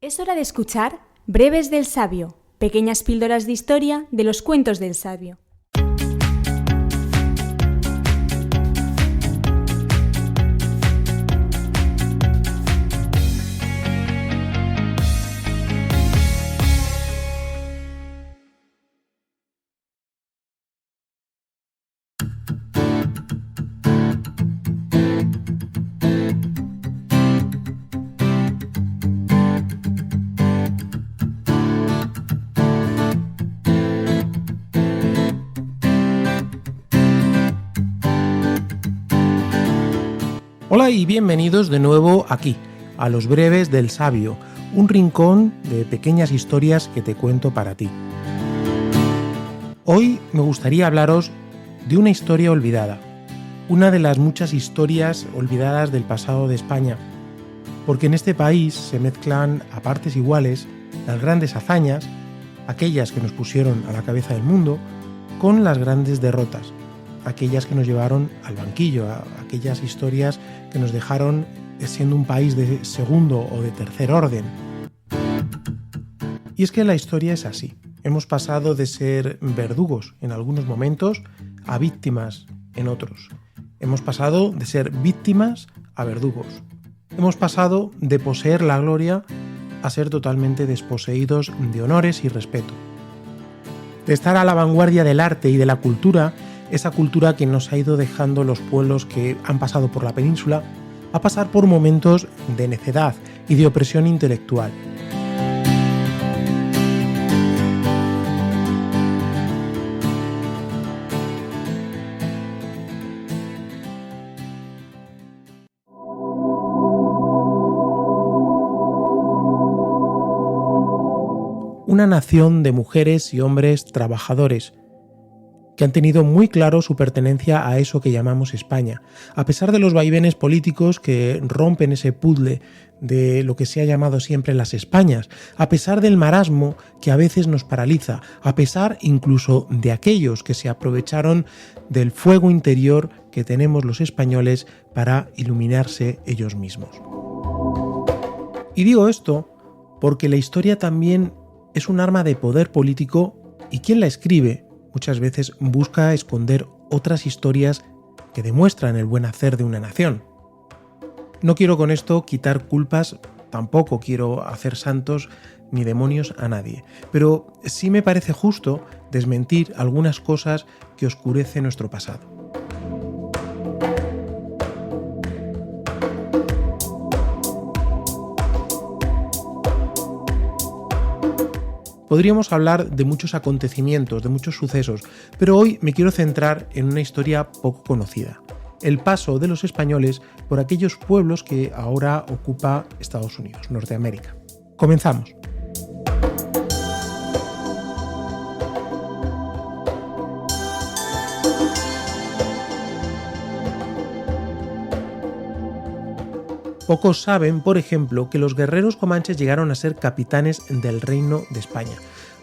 Es hora de escuchar Breves del Sabio, pequeñas píldoras de historia de los cuentos del sabio. Hola y bienvenidos de nuevo aquí, a los Breves del Sabio, un rincón de pequeñas historias que te cuento para ti. Hoy me gustaría hablaros de una historia olvidada, una de las muchas historias olvidadas del pasado de España, porque en este país se mezclan a partes iguales las grandes hazañas, aquellas que nos pusieron a la cabeza del mundo, con las grandes derrotas, aquellas que nos llevaron al banquillo, aquellas historias que nos dejaron siendo un país de segundo o de tercer orden. Y es que la historia es así. Hemos pasado de ser verdugos en algunos momentos a víctimas en otros. Hemos pasado de ser víctimas a verdugos. Hemos pasado de poseer la gloria a ser totalmente desposeídos de honores y respeto. De estar a la vanguardia del arte y de la cultura, esa cultura que nos ha ido dejando los pueblos que han pasado por la península, a pasar por momentos de necedad y de opresión intelectual. Una nación de mujeres y hombres trabajadores, que han tenido muy claro su pertenencia a eso que llamamos España, a pesar de los vaivenes políticos que rompen ese puzzle de lo que se ha llamado siempre las Españas, a pesar del marasmo que a veces nos paraliza, a pesar incluso de aquellos que se aprovecharon del fuego interior que tenemos los españoles para iluminarse ellos mismos. Y digo esto porque la historia también es un arma de poder político y quien la escribe muchas veces busca esconder otras historias que demuestran el buen hacer de una nación. No quiero con esto quitar culpas, tampoco quiero hacer santos ni demonios a nadie, pero sí me parece justo desmentir algunas cosas que oscurecen nuestro pasado. Podríamos hablar de muchos acontecimientos, de muchos sucesos, pero hoy me quiero centrar en una historia poco conocida: el paso de los españoles por aquellos pueblos que ahora ocupa Estados Unidos, Norteamérica. Comenzamos. Pocos saben, por ejemplo, que los guerreros comanches llegaron a ser capitanes del Reino de España,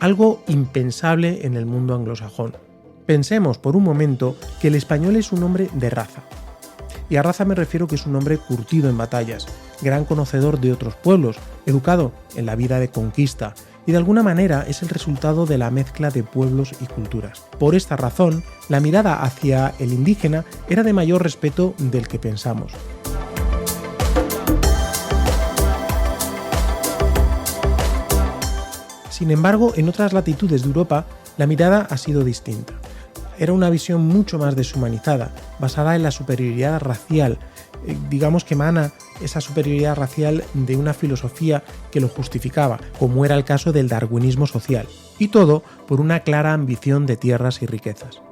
algo impensable en el mundo anglosajón. Pensemos por un momento que el español es un hombre de raza. Y a raza me refiero que es un hombre curtido en batallas, gran conocedor de otros pueblos, educado en la vida de conquista, y de alguna manera es el resultado de la mezcla de pueblos y culturas. Por esta razón, la mirada hacia el indígena era de mayor respeto del que pensamos. Sin embargo, en otras latitudes de Europa, la mirada ha sido distinta. Era una visión mucho más deshumanizada, basada en la superioridad racial. Digamos que emana esa superioridad racial de una filosofía que lo justificaba, como era el caso del darwinismo social, y todo por una clara ambición de tierras y riquezas.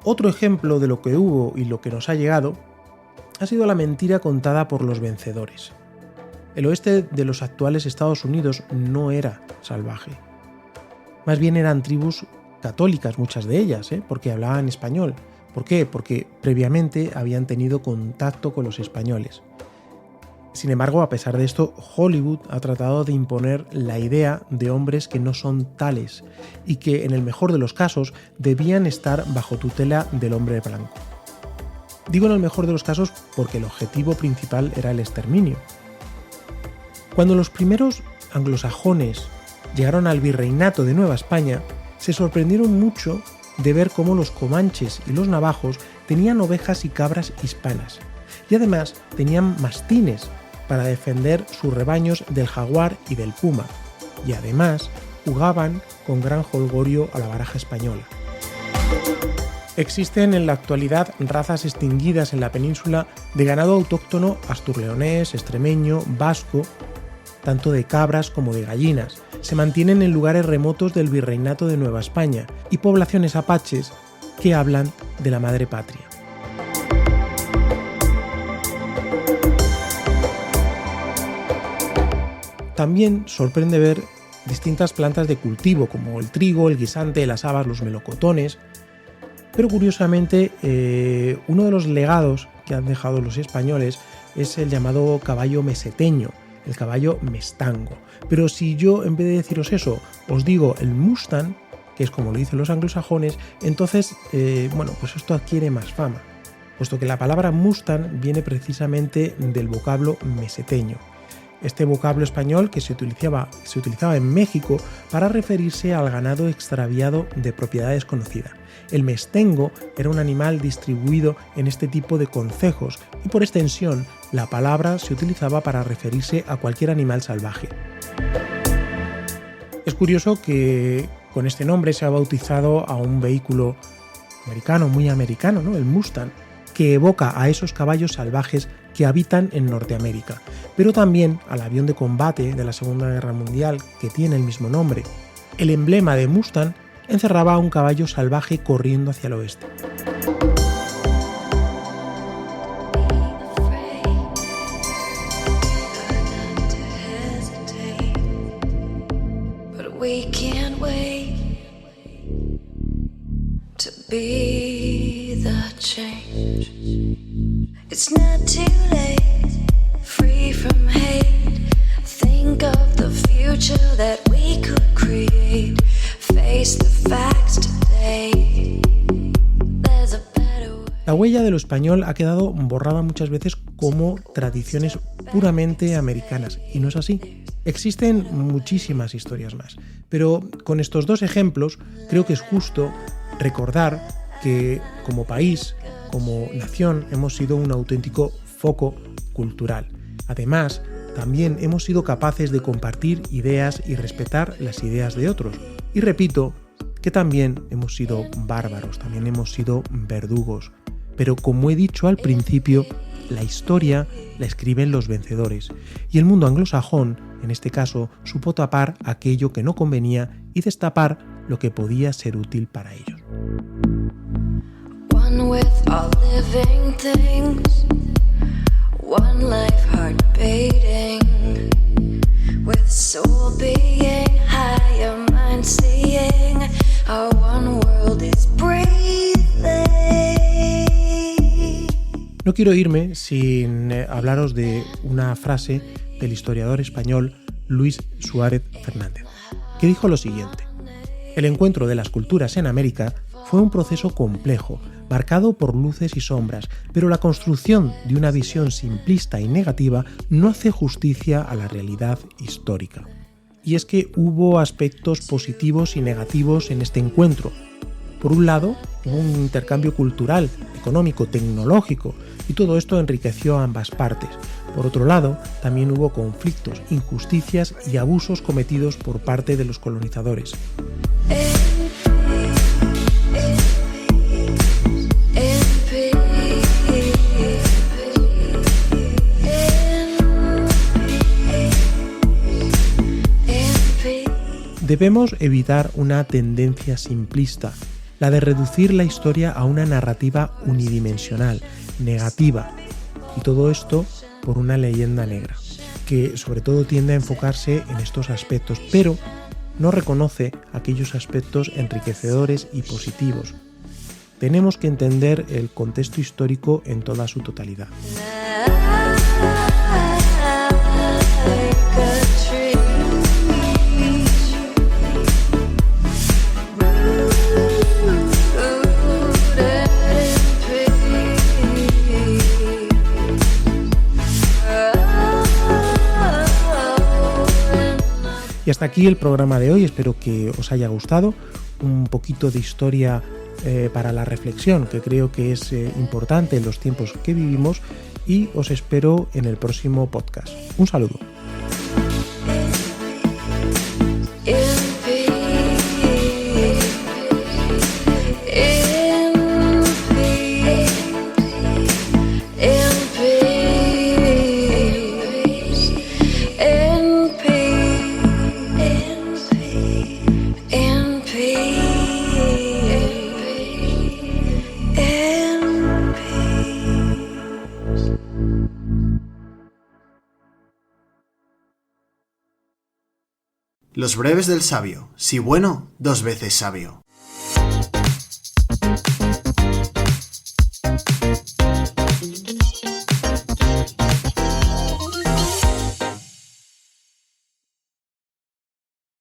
Otro ejemplo de lo que hubo y lo que nos ha llegado ha sido la mentira contada por los vencedores. El oeste de los actuales Estados Unidos no era salvaje. Más bien eran tribus católicas, muchas de ellas, porque hablaban español. ¿Por qué? Porque previamente habían tenido contacto con los españoles. Sin embargo, a pesar de esto, Hollywood ha tratado de imponer la idea de hombres que no son tales y que, en el mejor de los casos, debían estar bajo tutela del hombre blanco. Digo en el mejor de los casos porque el objetivo principal era el exterminio. Cuando los primeros anglosajones llegaron al virreinato de Nueva España, se sorprendieron mucho de ver cómo los comanches y los navajos tenían ovejas y cabras hispanas, y además tenían mastines para defender sus rebaños del jaguar y del puma, y además jugaban con gran jolgorio a la baraja española. Existen en la actualidad razas extinguidas en la península de ganado autóctono asturleonés, extremeño, vasco, tanto de cabras como de gallinas. Se mantienen en lugares remotos del virreinato de Nueva España y poblaciones apaches que hablan de la madre patria. También sorprende ver distintas plantas de cultivo como el trigo, el guisante, las habas, los melocotones. Pero curiosamente, uno de los legados que han dejado los españoles es el llamado caballo meseteño, el caballo mestango. Pero si yo, en vez de deciros eso, os digo el mustang, que es como lo dicen los anglosajones, entonces, pues esto adquiere más fama, puesto que la palabra mustang viene precisamente del vocablo meseteño. Este vocablo español que se utilizaba en México para referirse al ganado extraviado de propiedad desconocida. El mestengo era un animal distribuido en este tipo de concejos y por extensión la palabra se utilizaba para referirse a cualquier animal salvaje. Es curioso que con este nombre se ha bautizado a un vehículo americano, muy americano, ¿no? El Mustang, que evoca a esos caballos salvajes que habitan en Norteamérica, pero también al avión de combate de la Segunda Guerra Mundial que tiene el mismo nombre. El emblema de Mustang encerraba a un caballo salvaje corriendo hacia el oeste. It's not too late, free from hate. Think of the future that we could create. Face the facts today. There's a better way. La huella de lo español ha quedado borrada muchas veces como tradiciones puramente americanas, y no es así. Existen muchísimas historias más, pero con estos dos ejemplos creo que es justo recordar que como país, como nación, hemos sido un auténtico foco cultural. Además, también hemos sido capaces de compartir ideas y respetar las ideas de otros. Y repito que también hemos sido bárbaros, también hemos sido verdugos. Pero como he dicho al principio, la historia la escriben los vencedores. Y el mundo anglosajón, en este caso, supo tapar aquello que no convenía y destapar lo que podía ser útil para ellos. One with all living things, one life heart beating, with soul being, higher mind seeing, our one world is breathing. No quiero irme sin hablaros de una frase del historiador español Luis Suárez Fernández, que dijo lo siguiente: el encuentro de las culturas en América fue un proceso complejo, marcado por luces y sombras, pero la construcción de una visión simplista y negativa no hace justicia a la realidad histórica. Y es que hubo aspectos positivos y negativos en este encuentro. Por un lado, hubo un intercambio cultural, económico, tecnológico, y todo esto enriqueció a ambas partes. Por otro lado, también hubo conflictos, injusticias y abusos cometidos por parte de los colonizadores. Debemos evitar una tendencia simplista, la de reducir la historia a una narrativa unidimensional, negativa, y todo esto por una leyenda negra, que sobre todo tiende a enfocarse en estos aspectos, pero no reconoce aquellos aspectos enriquecedores y positivos. Tenemos que entender el contexto histórico en toda su totalidad. Hasta aquí el programa de hoy, espero que os haya gustado. Un poquito de historia para la reflexión, que creo que es importante en los tiempos que vivimos, y os espero en el próximo podcast. Un saludo. Los breves del sabio, si bueno, 2 veces sabio.